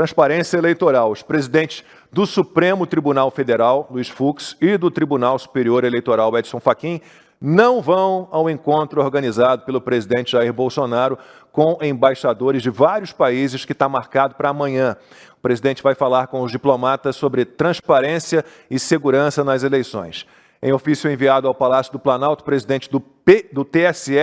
Transparência eleitoral. Os presidentes do Supremo Tribunal Federal, Luiz Fux, e do Tribunal Superior Eleitoral, Edson Fachin, não vão ao encontro organizado pelo presidente Jair Bolsonaro com embaixadores de vários países que está marcado para amanhã. O presidente vai falar com os diplomatas sobre transparência e segurança nas eleições. Em ofício enviado ao Palácio do Planalto, o presidente do TSE,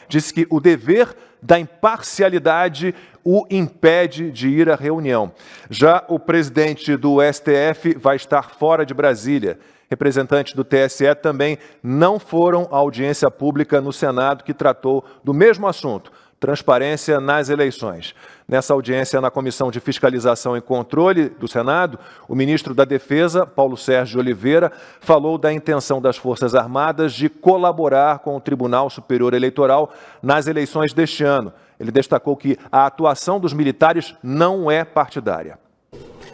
disse que o dever da imparcialidade o impede de ir à reunião. Já o presidente do STF vai estar fora de Brasília. Representantes do TSE também não foram à audiência pública no Senado que tratou do mesmo assunto, transparência nas eleições. Nessa audiência na Comissão de Fiscalização e Controle do Senado, o ministro da Defesa, Paulo Sérgio Oliveira, falou da intenção das Forças Armadas de colaborar com o Tribunal Superior Eleitoral nas eleições deste ano. Ele destacou que a atuação dos militares não é partidária.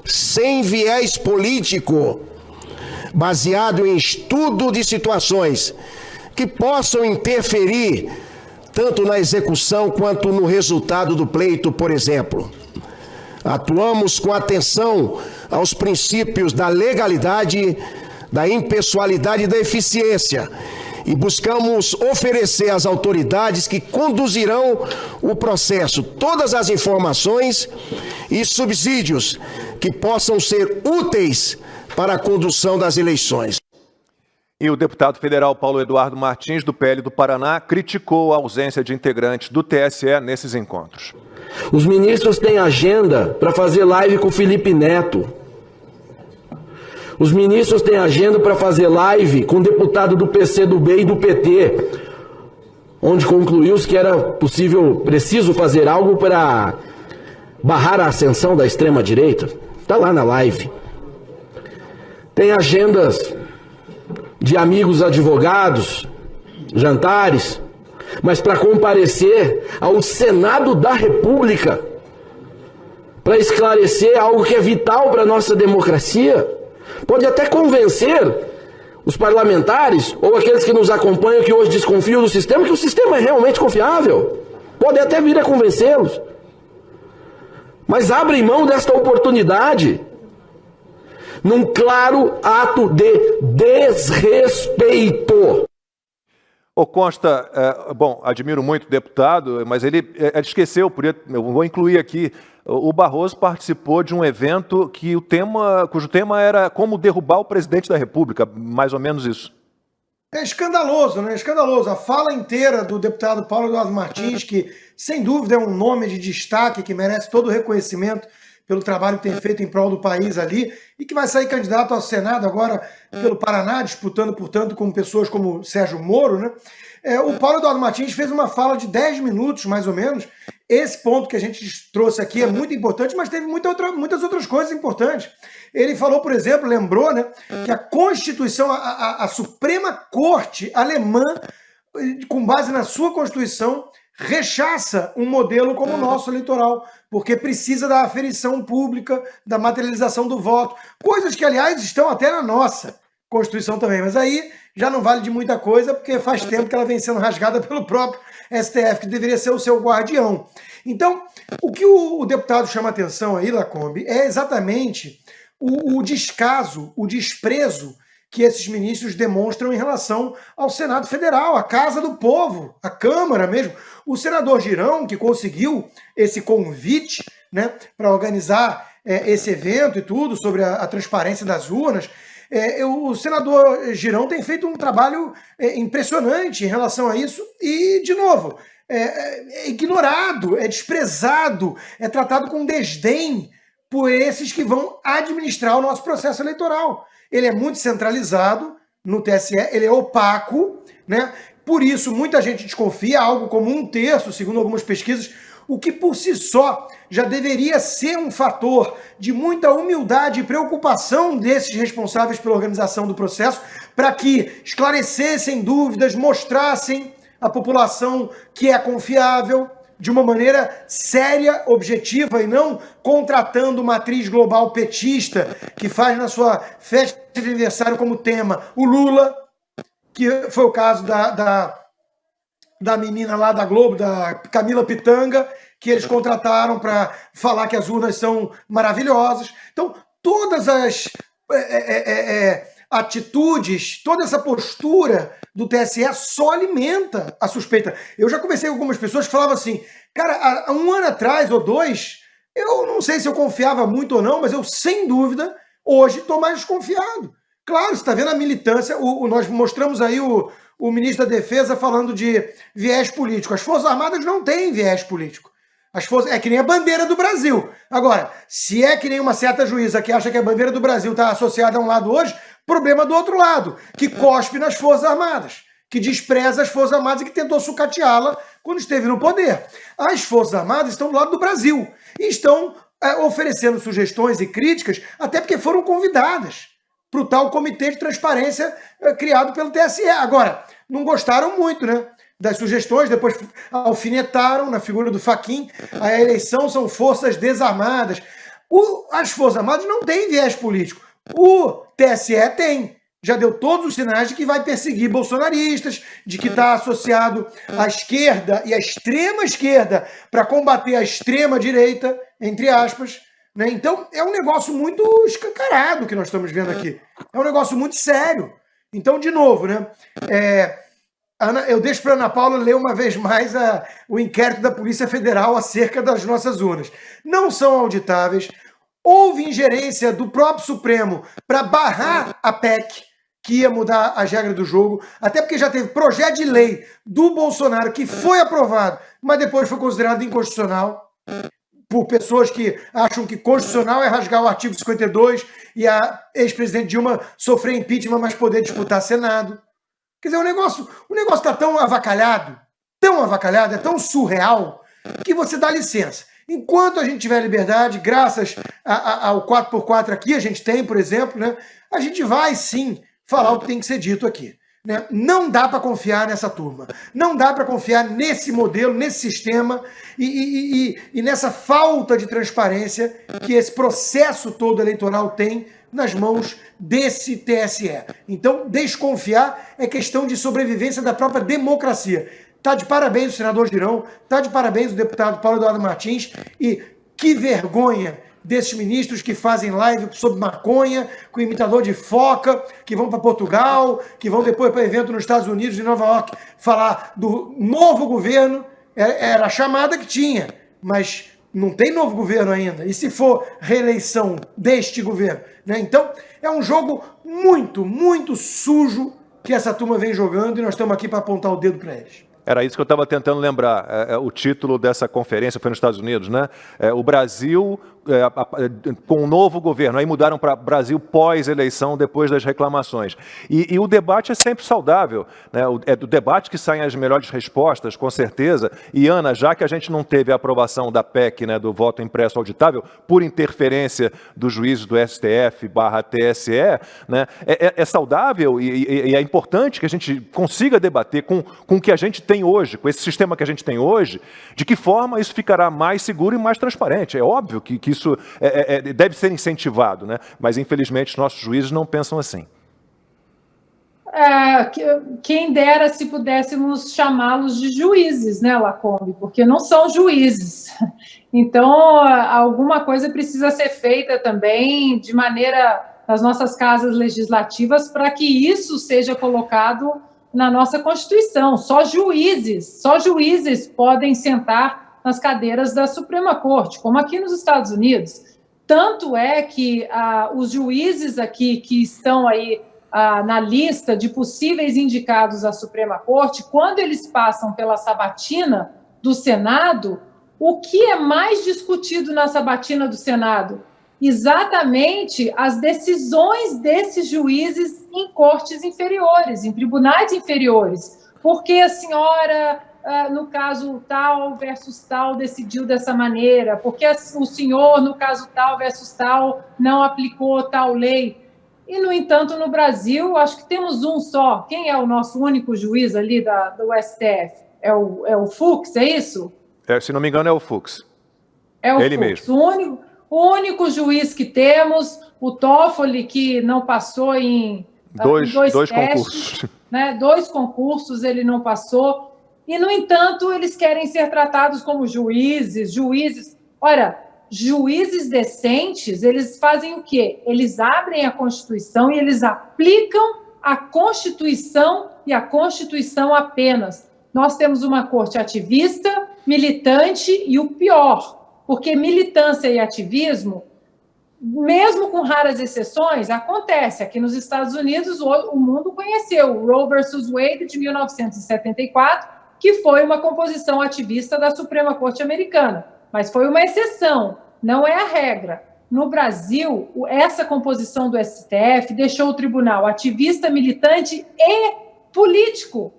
Sem viés político, baseado em estudo de situações que possam interferir tanto na execução quanto no resultado do pleito, por exemplo. Atuamos com atenção aos princípios da legalidade, da impessoalidade e da eficiência e buscamos oferecer às autoridades que conduzirão o processo todas as informações e subsídios que possam ser úteis para a condução das eleições. E o deputado federal Paulo Eduardo Martins, do PL do Paraná, criticou a ausência de integrantes do TSE nesses encontros. Os ministros têm agenda para fazer live com o Felipe Neto. Os ministros têm agenda para fazer live com o deputado do PCdoB e do PT, onde concluiu-se que era preciso fazer algo para barrar a ascensão da extrema-direita. Está lá na live. Tem agendas de amigos advogados, jantares, mas para comparecer ao Senado da República, para esclarecer algo que é vital para a nossa democracia, pode até convencer os parlamentares ou aqueles que nos acompanham que hoje desconfiam do sistema, que o sistema é realmente confiável, pode até vir a convencê-los, mas abrem mão desta oportunidade num claro ato de desrespeito. Ô Costa, admiro muito o deputado, mas ele esqueceu, eu vou incluir aqui, o Barroso participou de um evento cujo tema era como derrubar o presidente da República, mais ou menos isso. É escandaloso, né? Escandaloso. A fala inteira do deputado Paulo Eduardo Martins, que sem dúvida é um nome de destaque, que merece todo o reconhecimento pelo trabalho que tem feito em prol do país ali, e que vai sair candidato ao Senado agora pelo Paraná, disputando, portanto, com pessoas como Sérgio Moro, né? O Paulo Eduardo Martins fez uma fala de 10 minutos, mais ou menos. Esse ponto que a gente trouxe aqui é muito importante, mas teve muitas outras coisas importantes. Ele falou, por exemplo, lembrou, né, que a Constituição, a Suprema Corte alemã, com base na sua Constituição, rechaça um modelo como o nosso eleitoral, porque precisa da aferição pública, da materialização do voto, coisas que, aliás, estão até na nossa Constituição também, mas aí já não vale de muita coisa, porque faz tempo que ela vem sendo rasgada pelo próprio STF, que deveria ser o seu guardião. Então, o que o deputado chama atenção aí, Lacombe, é exatamente o descaso, o desprezo que esses ministros demonstram em relação ao Senado Federal, a Casa do Povo, a Câmara mesmo. O senador Girão, que conseguiu esse convite, né, para organizar esse evento e tudo, sobre a transparência das urnas, o senador Girão tem feito um trabalho impressionante em relação a isso e, de novo, é ignorado, é desprezado, é tratado com desdém por esses que vão administrar o nosso processo eleitoral. Ele é muito centralizado no TSE, ele é opaco, né? Por isso muita gente desconfia, algo como 1/3, segundo algumas pesquisas, o que por si só já deveria ser um fator de muita humildade e preocupação desses responsáveis pela organização do processo, para que esclarecessem dúvidas, mostrassem à população que é confiável, de uma maneira séria, objetiva, e não contratando uma atriz global petista que faz na sua festa de aniversário como tema o Lula, que foi o caso da menina lá da Globo, da Camila Pitanga, que eles contrataram para falar que as urnas são maravilhosas. Então, todas as atitudes, toda essa postura do TSE só alimenta a suspeita. Eu já conversei com algumas pessoas que falavam assim, cara, há um ano atrás ou dois, eu não sei se eu confiava muito ou não, mas eu, sem dúvida, hoje estou mais desconfiado. Claro, você está vendo a militância, nós mostramos aí o ministro da Defesa falando de viés político. As Forças Armadas não têm viés político. É que nem a bandeira do Brasil. Agora, se é que nem uma certa juíza que acha que a bandeira do Brasil está associada a um lado hoje, problema do outro lado, que cospe nas Forças Armadas, que despreza as Forças Armadas e que tentou sucateá-la quando esteve no poder. As Forças Armadas estão do lado do Brasil e estão oferecendo sugestões e críticas, até porque foram convidadas para o tal comitê de transparência criado pelo TSE. Agora, não gostaram muito, né, das sugestões, depois alfinetaram na figura do Fachin, a eleição são forças desarmadas. As Forças Armadas não têm viés político. O TSE tem. Já deu todos os sinais de que vai perseguir bolsonaristas, de que está associado à esquerda e à extrema esquerda para combater a extrema direita, entre aspas. Né? Então, é um negócio muito escancarado que nós estamos vendo aqui. É um negócio muito sério. Então, de novo, né? Eu deixo para a Ana Paula ler uma vez mais o inquérito da Polícia Federal acerca das nossas urnas. Não são auditáveis. Houve ingerência do próprio Supremo para barrar a PEC, que ia mudar as regras do jogo, até porque já teve projeto de lei do Bolsonaro que foi aprovado, mas depois foi considerado inconstitucional por pessoas que acham que constitucional é rasgar o artigo 52 e a ex-presidente Dilma sofrer impeachment, mas poder disputar Senado. Quer dizer, o negócio está tão avacalhado, é tão surreal, que você dá licença. Enquanto a gente tiver liberdade, graças ao 4x4 aqui, a gente tem, por exemplo, né, a gente vai sim falar o que tem que ser dito aqui. Né? Não dá para confiar nessa turma, não dá para confiar nesse modelo, nesse sistema e nessa falta de transparência que esse processo todo eleitoral tem nas mãos desse TSE. Então, desconfiar é questão de sobrevivência da própria democracia. Está de parabéns o senador Girão, está de parabéns o deputado Paulo Eduardo Martins, e que vergonha desses ministros que fazem live sobre maconha, com imitador de foca, que vão para Portugal, que vão depois para evento nos Estados Unidos, em Nova York, falar do novo governo. Era a chamada que tinha, mas não tem novo governo ainda. E se for reeleição deste governo? Né? Então, é um jogo muito, muito sujo que essa turma vem jogando e nós estamos aqui para apontar o dedo para eles. Era isso que eu estava tentando lembrar. O título dessa conferência foi nos Estados Unidos, né? O Brasil com um novo governo. Aí mudaram para Brasil pós-eleição, depois das reclamações. E o debate é sempre saudável, né? É do debate que saem as melhores respostas, com certeza. E, Ana, já que a gente não teve a aprovação da PEC, né, do voto impresso auditável, por interferência dos juízes do STF/TSE, né, é saudável e é importante que a gente consiga debater com o que a gente tem hoje, com esse sistema que a gente tem hoje, de que forma isso ficará mais seguro e mais transparente. É óbvio que isso deve ser incentivado, né? Mas, infelizmente, nossos juízes não pensam assim. Quem dera se pudéssemos chamá-los de juízes, né, Lacombe? Porque não são juízes. Então, alguma coisa precisa ser feita também de maneira nas nossas casas legislativas para que isso seja colocado na nossa Constituição. Só juízes podem sentar nas cadeiras da Suprema Corte, como aqui nos Estados Unidos. Tanto é que os juízes aqui que estão aí na lista de possíveis indicados à Suprema Corte, quando eles passam pela sabatina do Senado, o que é mais discutido na sabatina do Senado? Exatamente as decisões desses juízes em cortes inferiores, em tribunais inferiores. Porque a senhora, no caso tal versus tal, decidiu dessa maneira, porque o senhor, no caso tal versus tal, não aplicou tal lei. E, no entanto, no Brasil, acho que temos um só. Quem é o nosso único juiz ali do STF? É o Fux, é isso? Se não me engano, é o Fux. É o Ele Fux, mesmo. O único juiz que temos, o Toffoli, que não passou em dois testes, concursos. Né? 2 concursos ele não passou. e, no entanto, eles querem ser tratados como juízes. Olha, juízes decentes, eles fazem o quê? Eles abrem a Constituição e eles aplicam a Constituição e a Constituição apenas. Nós temos uma corte ativista, militante e o pior, porque militância e ativismo, mesmo com raras exceções, acontece. Aqui nos Estados Unidos, o mundo conheceu o Roe versus Wade de 1974, que foi uma composição ativista da Suprema Corte Americana, mas foi uma exceção, não é a regra. No Brasil, essa composição do STF deixou o tribunal ativista, militante e político,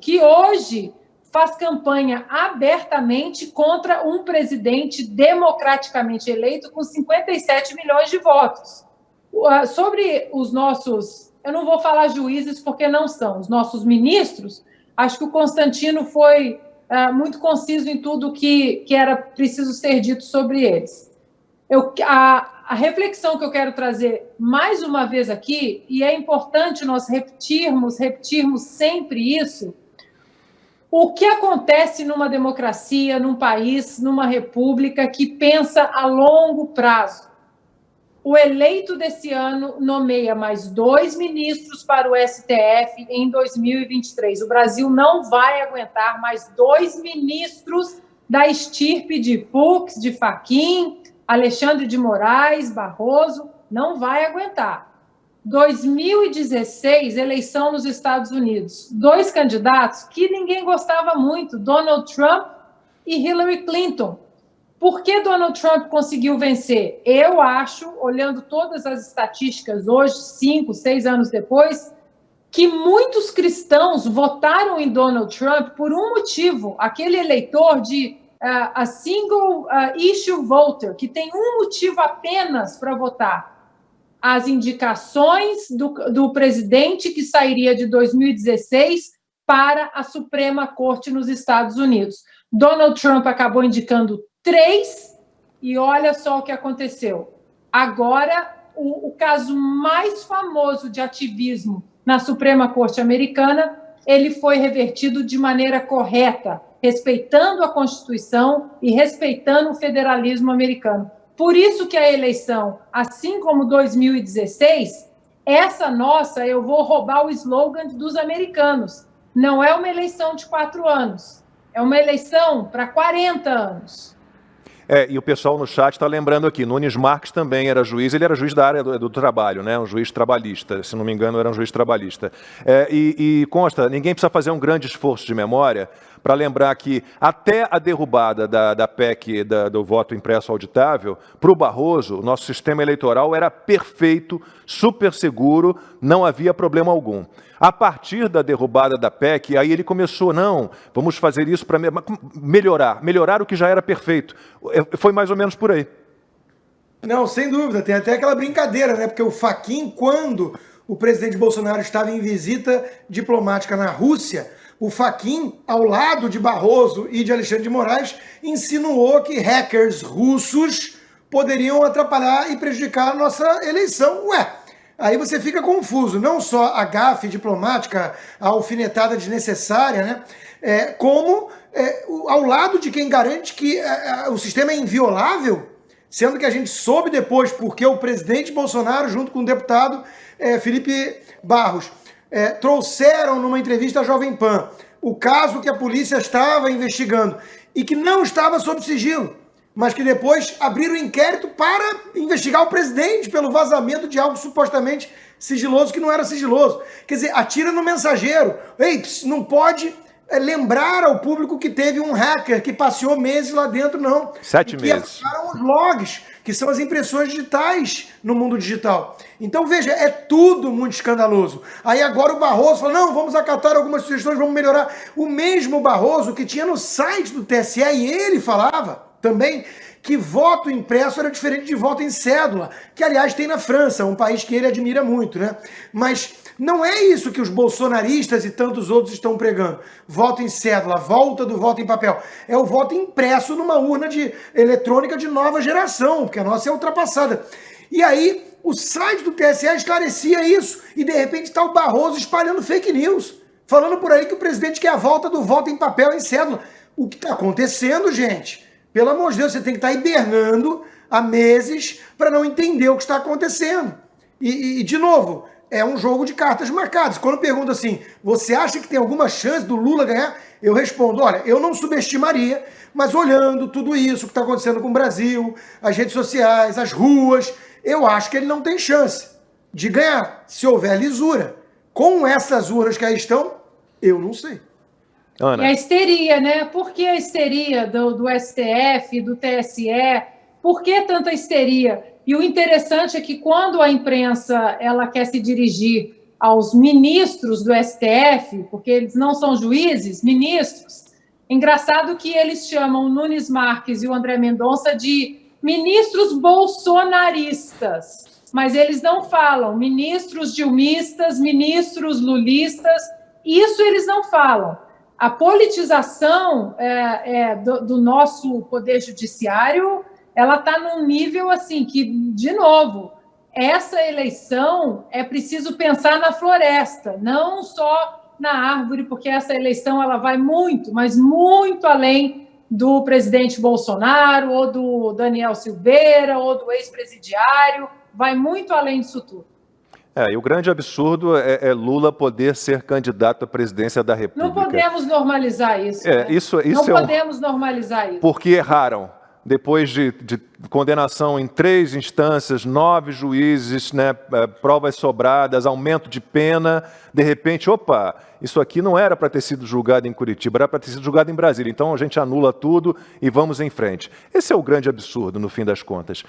que hoje faz campanha abertamente contra um presidente democraticamente eleito com 57 milhões de votos. Sobre os nossos, eu não vou falar juízes porque não são, os nossos ministros, acho que o Constantino foi muito conciso em tudo que era preciso ser dito sobre eles. A reflexão que eu quero trazer mais uma vez aqui, e é importante nós repetirmos sempre isso, o que acontece numa democracia, num país, numa república que pensa a longo prazo? O eleito desse ano nomeia mais 2 ministros para o STF em 2023. O Brasil não vai aguentar mais 2 ministros da estirpe de Fux, de Fachin, Alexandre de Moraes, Barroso, não vai aguentar. 2016, eleição nos Estados Unidos. 2 candidatos que ninguém gostava muito, Donald Trump e Hillary Clinton. Por que Donald Trump conseguiu vencer? Eu acho, olhando todas as estatísticas hoje, 5, 6 anos depois, que muitos cristãos votaram em Donald Trump por um motivo, aquele eleitor de a single issue voter, que tem um motivo apenas para votar. As indicações do presidente que sairia de 2016 para a Suprema Corte nos Estados Unidos. Donald Trump acabou indicando 3 e olha só o que aconteceu. Agora, o caso mais famoso de ativismo na Suprema Corte Americana, ele foi revertido de maneira correta, respeitando a Constituição e respeitando o federalismo americano. Por isso que a eleição, assim como 2016, essa nossa, eu vou roubar o slogan dos americanos, não é uma eleição de 4 anos, é uma eleição para 40 anos. E o pessoal no chat está lembrando aqui, Nunes Marques também era juiz, ele era juiz da área do trabalho, né? Um juiz trabalhista, se não me engano era um juiz trabalhista. E consta, ninguém precisa fazer um grande esforço de memória para lembrar que até a derrubada da PEC do voto impresso auditável, para o Barroso, o nosso sistema eleitoral era perfeito, super seguro, não havia problema algum. A partir da derrubada da PEC, aí ele começou, não, vamos fazer isso para melhorar o que já era perfeito. Foi mais ou menos por aí. Não, sem dúvida, tem até aquela brincadeira, né? Porque o Fachin, quando o presidente Bolsonaro estava em visita diplomática na Rússia, o Fachin, ao lado de Barroso e de Alexandre de Moraes, insinuou que hackers russos poderiam atrapalhar e prejudicar a nossa eleição. Aí você fica confuso, não só a gafe diplomática, a alfinetada desnecessária, né? Como ao lado de quem garante que o sistema é inviolável, sendo que a gente soube depois porque o presidente Bolsonaro, junto com o deputado Felipe Barros, trouxeram numa entrevista à Jovem Pan o caso que a polícia estava investigando e que não estava sob sigilo, mas que depois abriram inquérito para investigar o presidente pelo vazamento de algo supostamente sigiloso que não era sigiloso. Quer dizer, atira no mensageiro. Ei, não pode lembrar ao público que teve um hacker que passeou meses lá dentro, não. 7 meses. Que passaram os logs, que são as impressões digitais no mundo digital. Então, veja, é tudo muito escandaloso. Aí agora o Barroso fala, não, vamos acatar algumas sugestões, vamos melhorar. O mesmo Barroso que tinha no site do TSE, e ele falava também que voto impresso era diferente de voto em cédula, que aliás tem na França, um país que ele admira muito, né? Mas não é isso que os bolsonaristas e tantos outros estão pregando. Voto em cédula, volta do voto em papel. É o voto impresso numa urna eletrônica de nova geração, porque a nossa é ultrapassada. E aí o site do TSE esclarecia isso, e de repente está o Barroso espalhando fake news, falando por aí que o presidente quer a volta do voto em papel em cédula. O que está acontecendo, gente? Pelo amor de Deus, você tem que estar hibernando há meses para não entender o que está acontecendo. E, de novo, é um jogo de cartas marcadas. Quando eu pergunto assim, você acha que tem alguma chance do Lula ganhar? Eu respondo, olha, eu não subestimaria, mas olhando tudo isso que está acontecendo com o Brasil, as redes sociais, as ruas, eu acho que ele não tem chance de ganhar, se houver lisura. Com essas urnas que aí estão, eu não sei. Ana. E a histeria, né? Por que a histeria do STF, do TSE? Por que tanta histeria? E o interessante é que quando a imprensa ela quer se dirigir aos ministros do STF, porque eles não são juízes, ministros, engraçado que eles chamam o Nunes Marques e o André Mendonça de ministros bolsonaristas, mas eles não falam ministros dilmistas, ministros lulistas, isso eles não falam. A politização do nosso poder judiciário, ela está num nível assim que, de novo, essa eleição é preciso pensar na floresta, não só na árvore, porque essa eleição ela vai muito, mas muito além do presidente Bolsonaro, ou do Daniel Silveira, ou do ex-presidiário, vai muito além disso tudo. E o grande absurdo é Lula poder ser candidato à presidência da República. Não podemos normalizar isso. Né? Não podemos normalizar isso. Porque erraram. Depois de condenação em 3 instâncias, 9 juízes, né, provas sobradas, aumento de pena, de repente, opa, isso aqui não era para ter sido julgado em Curitiba, era para ter sido julgado em Brasília. Então a gente anula tudo e vamos em frente. Esse é o grande absurdo, no fim das contas.